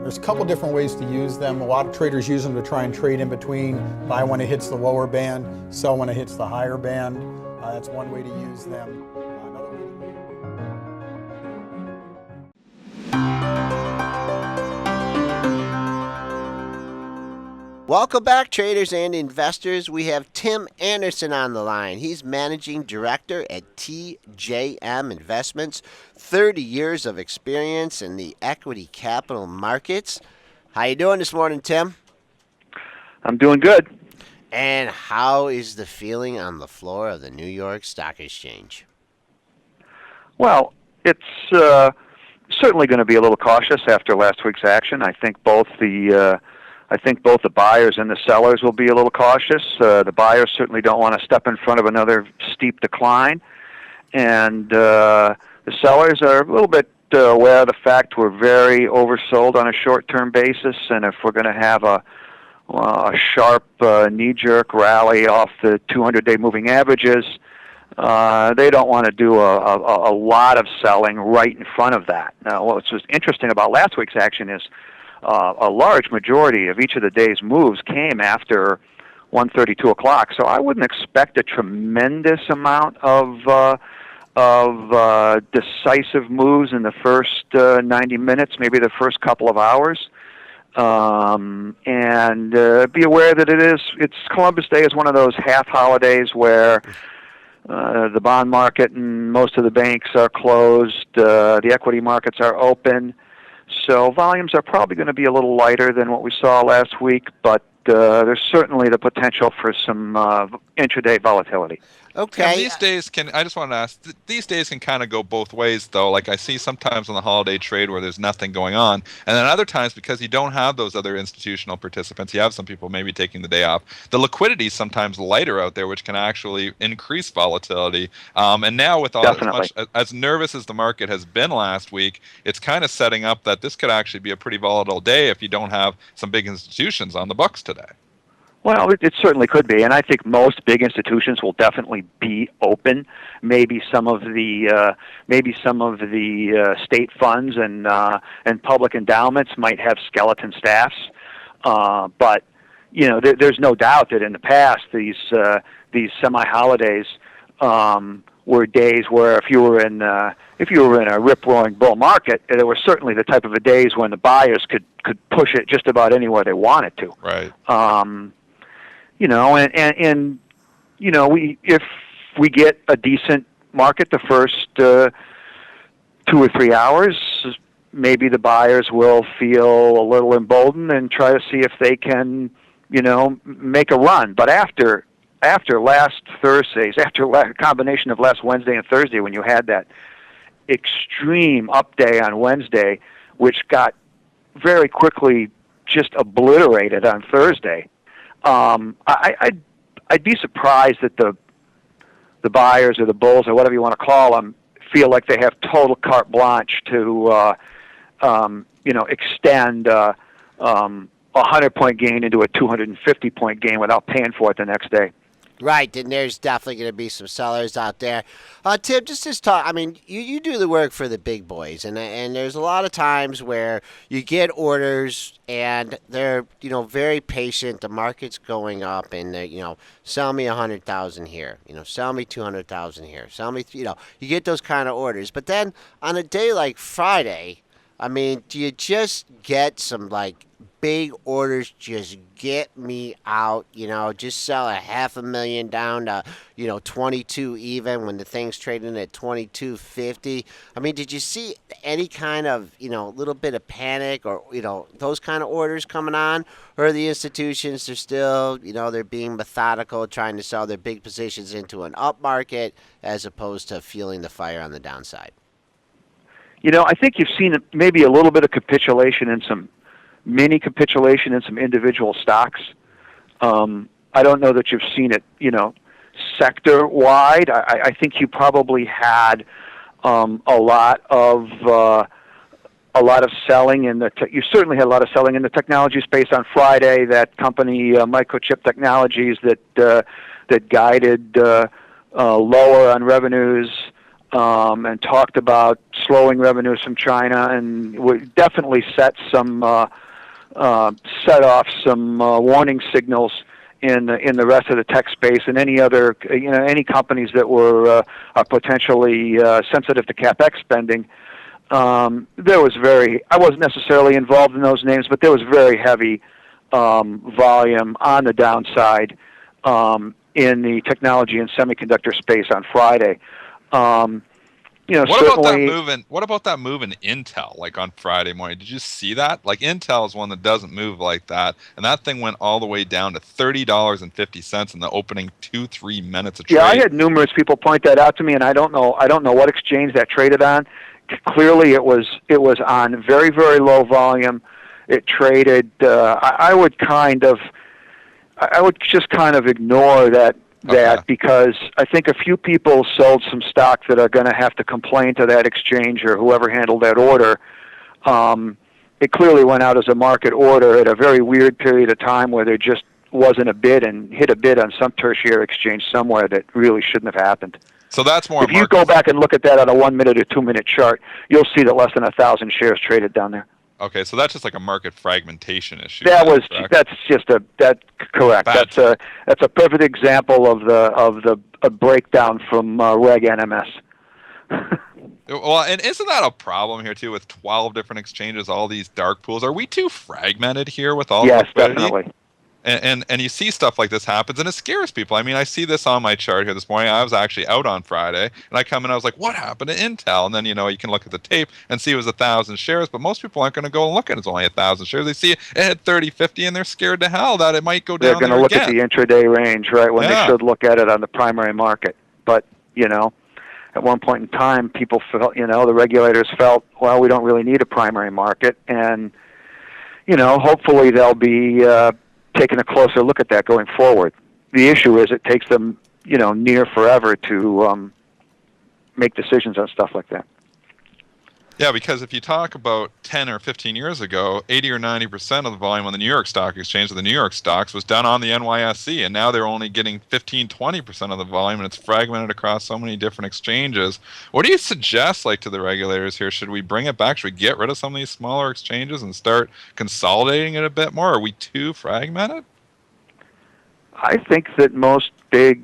There's a couple different ways to use them. A lot of traders use them to try and trade in between, buy when it hits the lower band, sell when it hits the higher band. That's one way to use them. Another way Welcome back, traders and investors. We have Tim Anderson on the line. He's managing director at TJM Investments, 30 years of experience in the equity capital markets. How you doing this morning, Tim? I'm doing good. And how is the feeling on the floor of the New York Stock Exchange? Well, it's certainly going to be a little cautious after last week's action. I think both the buyers and the sellers will be a little cautious. The buyers certainly don't want to step in front of another steep decline, and the sellers are a little bit aware of the fact we're very oversold on a short-term basis, and if we're going to have a sharp knee-jerk rally off the 200-day moving averages, they don't want to do a lot of selling right in front of that. Now, what's just interesting about last week's action is a large majority of each of the day's moves came after 1:30, 2 o'clock. So I wouldn't expect a tremendous amount of decisive moves in the first 90 minutes, maybe the first couple of hours. And be aware that it's Columbus Day is one of those half holidays where the bond market and most of the banks are closed, the equity markets are open. So volumes are probably going to be a little lighter than what we saw last week, but there's certainly the potential for some intraday volatility. Okay. And these days I just want to ask, these days can kind of go both ways, though. Like I see sometimes on the holiday trade where there's nothing going on, and then other times because you don't have those other institutional participants, you have some people maybe taking the day off. The liquidity is sometimes lighter out there, which can actually increase volatility. And now with all as nervous as the market has been last week, it's kind of setting up that this could actually be a pretty volatile day if you don't have some big institutions on the books today. Well, it certainly could be, and I think most big institutions will definitely be open. Maybe some of the state funds and public endowments might have skeleton staffs, but there's no doubt that in the past these semi-holidays were days where if you were in a rip-roaring bull market, there were certainly the type of days when the buyers could push it just about anywhere they wanted to. Right. If we get a decent market the first 2 or 3 hours, maybe the buyers will feel a little emboldened and try to see if they can, make a run. But after last Thursday's, after a combination of last Wednesday and Thursday, when you had that extreme up day on Wednesday, which got very quickly just obliterated on Thursday, I'd be surprised that the buyers or the bulls or whatever you want to call them feel like they have total carte blanche to extend a 100-point gain into a 250-point gain without paying for it the next day. Right, and there's definitely going to be some sellers out there. Tim, just talk. I mean, you do the work for the big boys, and there's a lot of times where you get orders and they're very patient. The market's going up, and sell me 100,000 here, sell me 200,000 here, sell me, you get those kind of orders. But then on a day like Friday, I mean, do you just get some big orders? Just get me out, just sell $500,000 down to 22 even when the thing's trading at 22.50. I mean, did you see any kind of little bit of panic or those kind of orders coming on, or are the institutions, they're still they're being methodical, trying to sell their big positions into an up market as opposed to feeling the fire on the downside? I think you've seen maybe a little bit of capitulation in some mini capitulation in some individual stocks. I don't know that you've seen it, sector wide. I think you probably had a lot of selling in you certainly had a lot of selling in the technology space on Friday. That company, Microchip Technologies, that guided lower on revenues. and talked about slowing revenues from China, and definitely set off some warning signals in the rest of the tech space and any other any companies that are potentially sensitive to capex spending. I wasn't necessarily involved in those names, but there was very heavy volume on the downside in the technology and semiconductor space on Friday. What about that move in Intel, like on Friday morning? Did you see that? Like, Intel is one that doesn't move like that, and that thing went all the way down to $30.50 in the opening 2-3 minutes of trade. Yeah, I had numerous people point that out to me, and I don't know what exchange that traded on. Clearly, it was on very, very low volume. It traded. I would just kind of ignore that. Okay. Because I think a few people sold some stock that are going to have to complain to that exchange or whoever handled that order. It clearly went out as a market order at a very weird period of time where there just wasn't a bid and hit a bid on some tertiary exchange somewhere that really shouldn't have happened. So that's more. If you go back and look at that on a 1 minute or 2 minute chart, you'll see that less than 1,000 shares traded down there. Okay, so that's just like a market fragmentation issue. Correct. Bad. That's a perfect example of the breakdown from Reg NMS. Well, and isn't that a problem here too with 12 different exchanges, all these dark pools? Are we too fragmented here with all Yes, the liquidity? definitely. And you see stuff like this happens, and it scares people. I mean, I see this on my chart here this morning. I was actually out on Friday, and I come in, I was like, what happened to Intel? And then, you can look at the tape and see it was 1,000 shares, but most people aren't going to go and look at it's only 1,000 shares. They see it had 30, 50, and they're scared to hell that it might go down. They're going to look at the intraday range, right, when they should look at it on the primary market. But, at one point in time, people felt, the regulators felt, well, we don't really need a primary market, and, hopefully they'll be taking a closer look at that going forward. The issue is it takes them, near forever to make decisions on stuff like that. Yeah, because if you talk about 10 or 15 years ago, 80 or 90% of the volume on the New York Stock Exchange of the New York stocks was done on the NYSE, and now they're only getting 15, 20% of the volume, and it's fragmented across so many different exchanges. What do you suggest, to the regulators here? Should we bring it back? Should we get rid of some of these smaller exchanges and start consolidating it a bit more? Are we too fragmented? I think that most big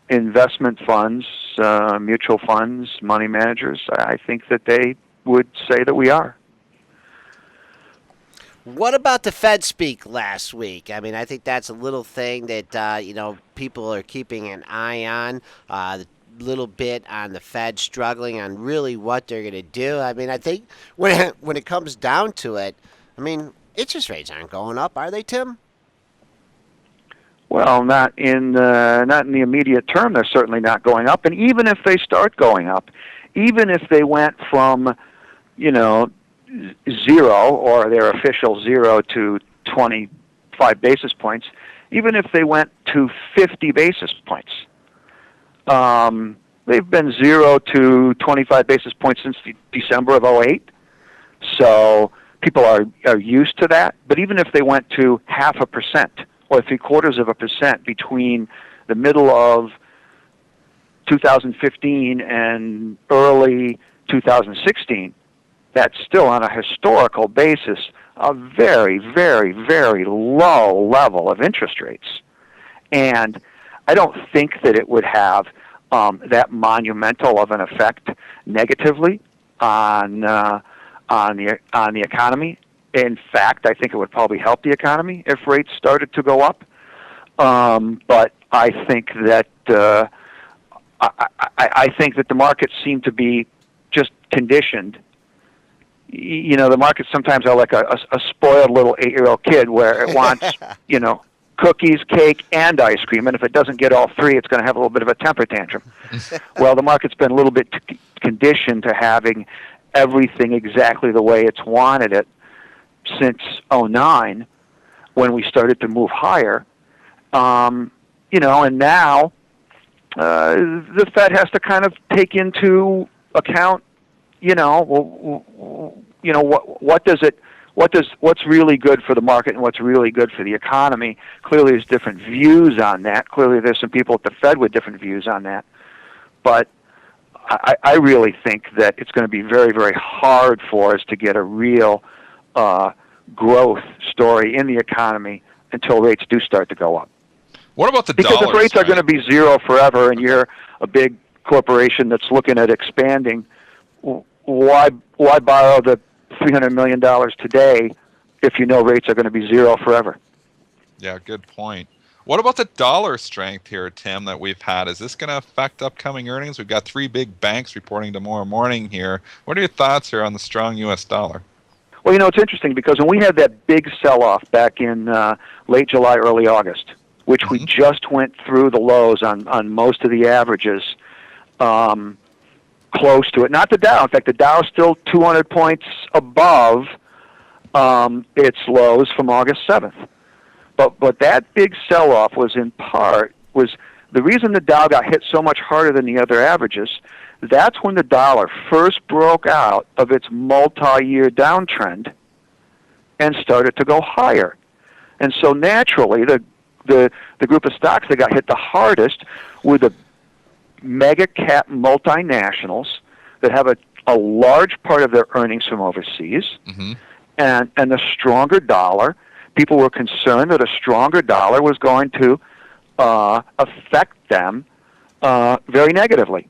investment funds, mutual funds, money managers, I think that they would say that we are. What about the Fed speak last week? I mean, I think that's a little thing that, people are keeping an eye on, a little bit on the Fed struggling on really what they're going to do. I mean, I think when it comes down to it, interest rates aren't going up, are they, Tim? Well, not in the immediate term. They're certainly not going up. And even if they start going up, even if they went from, 0 or their official 0 to 25 basis points, even if they went to 50 basis points, they've been 0 to 25 basis points since December of 2008. So people are used to that. But even if they went to 0.5%, or 0.75% between the middle of 2015 and early 2016, that's still on a historical basis a very, very, very low level of interest rates. And I don't think that it would have that monumental of an effect negatively on the economy. In fact, I think it would probably help the economy if rates started to go up. But I think that I think that the markets seem to be just conditioned. The markets sometimes are like a spoiled little 8-year-old kid where it wants, cookies, cake, and ice cream, and if it doesn't get all three, it's going to have a little bit of a temper tantrum. Well, the market's been a little bit conditioned to having everything exactly the way it's wanted it since 2009, when we started to move higher, and now the Fed has to kind of take into account, what's really good for the market and what's really good for the economy. Clearly, there's different views on that. Clearly, there's some people at the Fed with different views on that. but I really think that it's going to be very, very hard for us to get a real growth story in the economy until rates do start to go up. What about the Because dollar if rates are strength? going to be zero forever, and you're a big corporation that's looking at expanding, why borrow the $300 million today if you know rates are going to be zero forever? Yeah, good point. What about the dollar strength here, Tim, that we've had? Is this going to affect upcoming earnings? We've got 3 big banks reporting tomorrow morning here. What are your thoughts here on the strong U.S. dollar? Well, it's interesting because when we had that big sell-off back in late July, early August, which we just went through the lows on most of the averages, close to it. Not the Dow. In fact, the Dow is still 200 points above its lows from August 7th. But that big sell-off was the reason the Dow got hit so much harder than the other averages. That's when the dollar first broke out of its multi-year downtrend and started to go higher. And so naturally, the group of stocks that got hit the hardest were the mega cap multinationals that have a large part of their earnings from overseas, and the stronger dollar. People were concerned that a stronger dollar was going to affect them very negatively.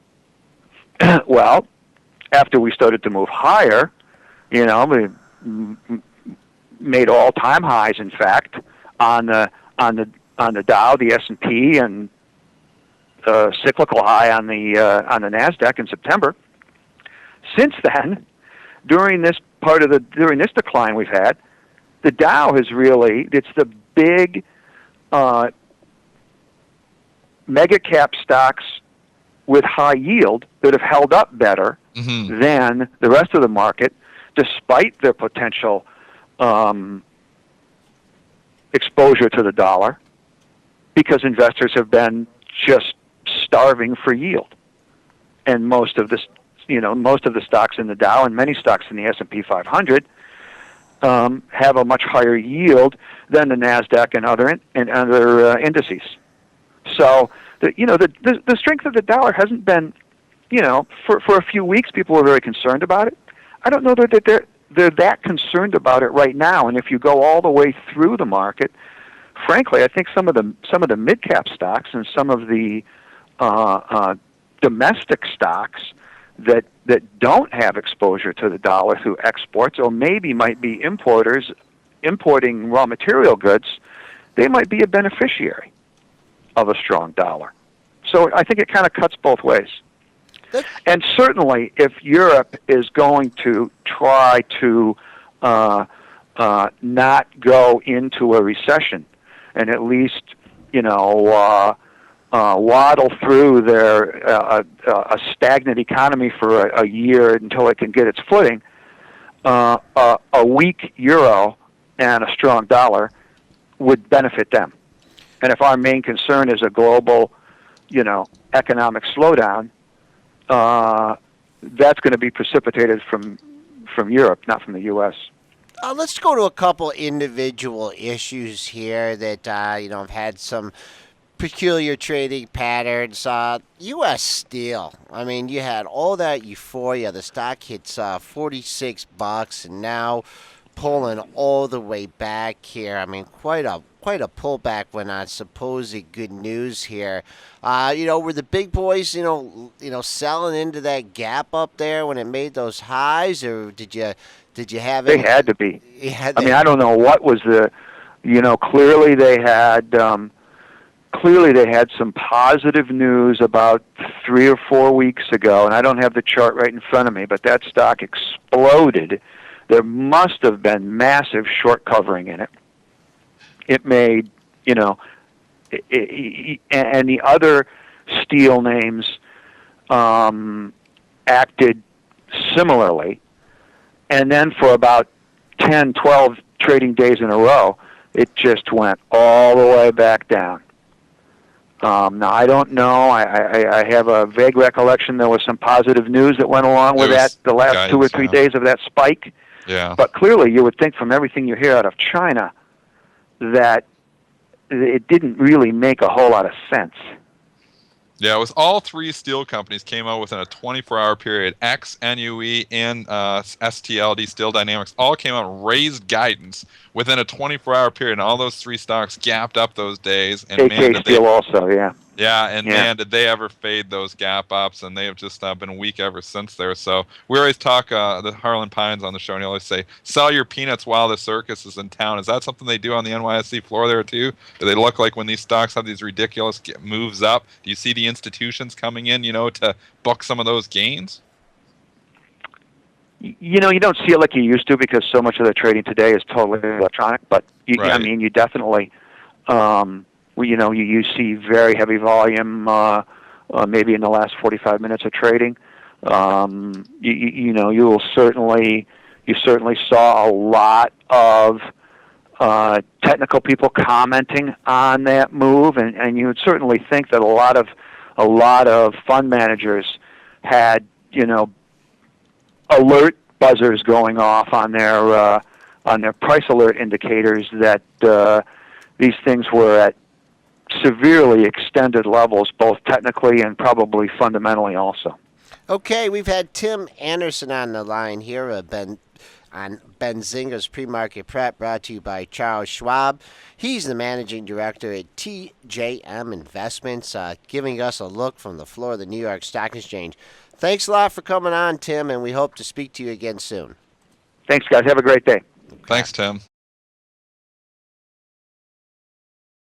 Well, after we started to move higher, we made all-time highs. In fact, on the Dow, the S&P, and cyclical high on the Nasdaq in September. Since then, during this decline we've had, the Dow it's the big mega cap stocks with high yield that have held up better than the rest of the market, despite their potential exposure to the dollar, because investors have been just starving for yield. And most of the stocks in the Dow and many stocks in the S&P 500 have a much higher yield than the Nasdaq and other indices. So the strength of the dollar hasn't been, for a few weeks people were very concerned about it. I don't know that they're that concerned about it right now. And if you go all the way through the market, frankly, I think some of the mid cap stocks and some of the domestic stocks that don't have exposure to the dollar through exports, or maybe might be importers importing raw material goods, they might be a beneficiary of a strong dollar. So I think it kind of cuts both ways. And certainly, if Europe is going to try to not go into a recession, and at least waddle through a stagnant economy for a year until it can get its footing, a weak euro and a strong dollar would benefit them. And if our main concern is a global, economic slowdown, that's going to be precipitated from Europe, not from the U.S. Let's go to a couple individual issues here that have had some peculiar trading patterns. U.S. Steel. I mean, you had all that euphoria. The stock hits $46, and now pulling all the way back here. I mean, quite a pullback when on supposed good news here. Were the big boys, selling into that gap up there when it made those highs, or did you have? They had to be. Yeah, I mean, I don't know what was the. Clearly they had. Clearly they had some positive news about 3 or 4 weeks ago, and I don't have the chart right in front of me, but that stock exploded. There must have been massive short covering in it. It made, and the other steel names acted similarly. And then for about 10, 12 trading days in a row, it just went all the way back down. Now, I don't know. I have a vague recollection there was some positive news that went along with that the last 2 or 3 days of that spike. Yeah. But clearly, you would think from everything you hear out of China that it didn't really make a whole lot of sense. Yeah, it was all three steel companies came out within a 24-hour period. X, NUE, and STLD, Steel Dynamics, all came out and raised guidance within a 24-hour period. And all those three stocks gapped up those days. And man, AK did they Steel also, yeah. Yeah, and Yeah. man, did they ever fade those gap ups, and they have just been weak ever since there. So we always talk the Harlan Pines on the show, and he always say, "Sell your peanuts while the circus is in town." Is that something they do on the NYSE floor there too? Do they look like when these stocks have these ridiculous moves up? Do you see the institutions coming in, to book some of those gains? You don't see it like you used to because so much of the trading today is totally electronic. But I mean, you definitely. You see very heavy volume, maybe in the last 45 minutes of trading. You certainly saw a lot of technical people commenting on that move, and you would certainly think that a lot of fund managers had alert buzzers going off on their price alert indicators that these things were at severely extended levels, both technically and probably fundamentally also. Okay, we've had Tim Anderson on the line here on Benzinga's Pre-Market Prep, brought to you by Charles Schwab. He's the managing director at TJM Investments, giving us a look from the floor of the New York Stock Exchange. Thanks a lot for coming on, Tim, and we hope to speak to you again soon. Thanks, guys. Have a great day. Thanks, Tim.